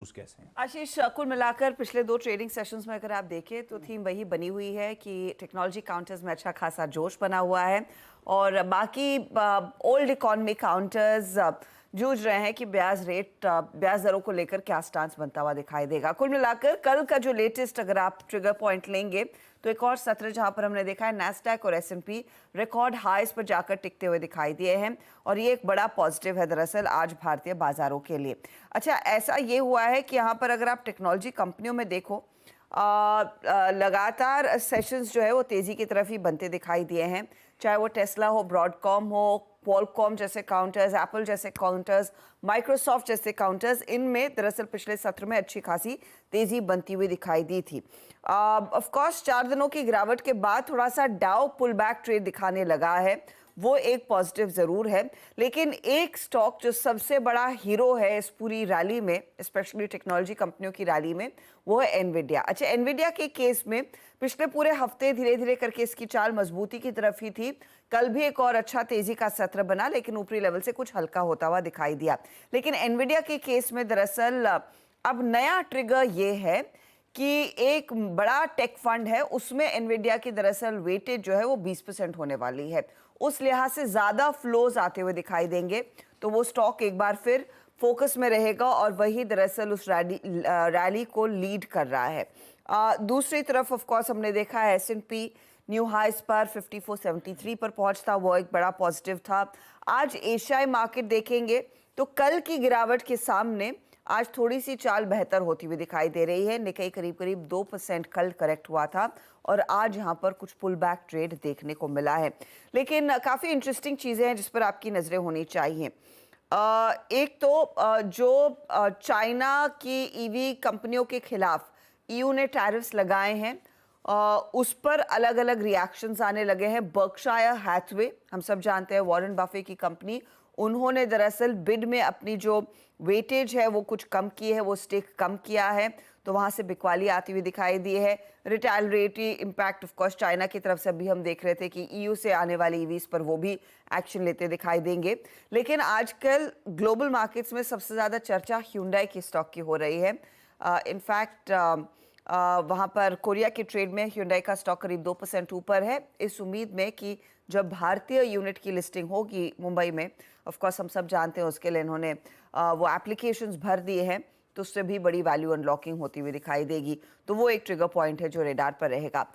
कैसे हैं आशीष, कुल मिलाकर पिछले दो ट्रेडिंग सेशंस में अगर आप देखें तो थीम वही बनी हुई है कि टेक्नोलॉजी काउंटर्स में अच्छा खासा जोश बना हुआ है और बाकी ओल्ड इकॉनमी काउंटर्स जूझ रहे हैं कि ब्याज दरों को लेकर क्या स्टांस बनता हुआ दिखाई देगा। कुल मिलाकर कल का जो लेटेस्ट अगर आप ट्रिगर पॉइंट लेंगे तो एक और सत्र जहां पर हमने देखा है नैस्डैक और S&P रिकॉर्ड हाईज पर जाकर टिकते हुए दिखाई दिए हैं और ये एक बड़ा पॉजिटिव है दरअसल आज भारतीय बाजारों के लिए। अच्छा, ऐसा ये हुआ है कि यहाँ पर अगर आप टेक्नोलॉजी कंपनियों में देखो लगातार सेशंस जो है वो तेजी की तरफ ही बनते दिखाई दिए हैं, चाहे वो टेस्ला हो, ब्रॉडकॉम हो, क्वालकॉम जैसे काउंटर्स, एप्पल जैसे काउंटर्स, माइक्रोसॉफ्ट जैसे काउंटर्स, इनमें दरअसल पिछले सत्र में अच्छी खासी तेजी बनती हुई दिखाई दी थी। ऑफ कोर्स 4 दिनों की गिरावट के बाद थोड़ा सा डाउ पुल बैक ट्रेड दिखाने लगा है, वो एक पॉजिटिव जरूर है, लेकिन एक स्टॉक जो सबसे बड़ा हीरो है इस पूरी रैली में, स्पेशली टेक्नोलॉजी कंपनियों की रैली में, वो है एनविडिया। अच्छा, एनविडिया के केस में पिछले पूरे हफ्ते धीरे धीरे करके इसकी चाल मजबूती की तरफ ही थी। कल भी एक और अच्छा तेजी का सत्र बना, लेकिन ऊपरी लेवल से कुछ हल्का होता हुआ दिखाई दिया। लेकिन एनविडिया के केस में दरअसल अब नया ट्रिगर ये है कि एक बड़ा टेक फंड है, उसमें एनविडिया की दरअसल वेटेज जो है वो 20% होने वाली है। उस लिहाज से ज्यादा फ्लोज आते हुए दिखाई देंगे तो वो स्टॉक एक बार फिर फोकस में रहेगा और वही दरअसल उस रैली को लीड कर रहा है। दूसरी तरफ ऑफ कोर्स हमने देखा है S&P न्यू हाइस पर 5473 पर पहुंचता, वो एक बड़ा पॉजिटिव था। आज एशियाई मार्केट देखेंगे तो कल की गिरावट के सामने आज थोड़ी सी चाल बेहतर होती हुई दिखाई दे रही है। निकाई करीब करीब 2% कल करेक्ट हुआ था और आज यहाँ पर कुछ पुल बैक ट्रेड देखने को मिला है। लेकिन काफ़ी इंटरेस्टिंग चीज़ें हैं जिस पर आपकी नज़रें होनी चाहिए। एक तो जो चाइना की ईवी कंपनियों के खिलाफ EU ने टैरिफ्स लगाए हैं, उस पर अलग अलग रिएक्शंस आने लगे हैं। बर्कशायर हैथवे, हम सब जानते हैं वॉरेन बफे की कंपनी, उन्होंने दरअसल बिड में अपनी जो वेटेज है वो कुछ कम की है, वो स्टेक कम किया है, तो वहां से बिकवाली आती हुई दिखाई दी है। Retaliatory impact of course China की तरफ से भी हम देख रहे थे कि EU से आने वाली ईवीज पर वो भी एक्शन लेते दिखाई देंगे। लेकिन आजकल ग्लोबल मार्केट्स में सबसे ज्यादा चर्चा ह्यूंडई की स्टॉक की हो रही है। इनफैक्ट वहाँ पर कोरिया के ट्रेड में ह्यूंडई का स्टॉक करीब 2% ऊपर है, इस उम्मीद में कि जब भारतीय यूनिट की लिस्टिंग होगी मुंबई में, ऑफ कोर्स हम सब जानते हैं उसके लिए इन्होंने वो एप्लीकेशंस भर दिए हैं, तो उससे भी बड़ी वैल्यू अनलॉकिंग होती हुई दिखाई देगी, तो वो एक ट्रिगर पॉइंट है जो रेडार पर रहेगा।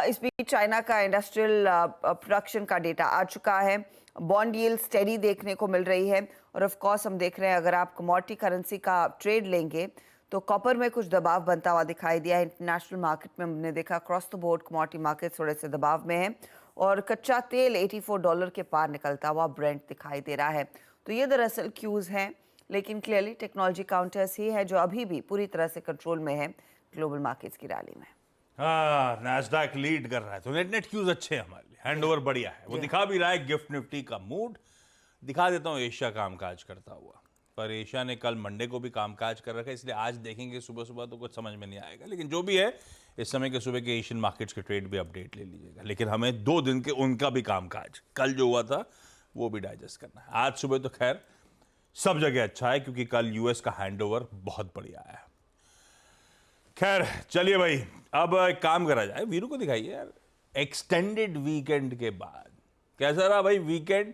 इस बीच चाइना का इंडस्ट्रियल प्रोडक्शन का डेटा आ चुका है, बॉन्ड यील्ड स्टेडी देखने को मिल रही है और ऑफ कोर्स हम देख रहे हैं अगर आप कमोडिटी करेंसी का ट्रेड लेंगे तो कॉपर में कुछ दबाव बनता हुआ दिखाई दिया है। इंटरनेशनल मार्केट में हमने देखा cross the board commodity market थोड़े से दबाव में है और कच्चा तेल $84 के पार निकलता हुआ ब्रेंट दिखाई दे रहा है। तो ये दरअसल क्यूज हैं, लेकिन क्लियरली टेक्नोलॉजी काउंटर्स ही है जो अभी भी पूरी तरह से कंट्रोल में है ग्लोबल मार्केट्स की रैली में। हाँ, नैस्डैक लीड कर रहा है तो नेट क्यूज अच्छे हैं हमारे लिए, हैंडओवर बढ़िया है, वो दिखा भी रहा है गिफ्ट निफ्टी का मूड। दिखा देता हूँ एशिया कामकाज करता हुआ, पर एशिया ने कल मंडे को भी कामकाज कर रखा है, इसलिए आज देखेंगे सुबह सुबह तो कुछ समझ में नहीं आएगा, लेकिन जो भी है इस समय के सुबह के एशियन मार्केट्स के ट्रेड भी अपडेट ले लीजिएगा। लेकिन हमें 2 दिन के उनका भी कामकाज कल जो हुआ था वो भी डाइजेस्ट करना है। आज सुबह तो खैर सब जगह अच्छा है क्योंकि कल यूएस का हैंडओवर बहुत बढ़िया है। खैर चलिए भाई, अब एक काम करा जाए, वीरू को दिखाइए यार एक्सटेंडेड वीकेंड के बाद कैसा रहा भाई वीकेंड।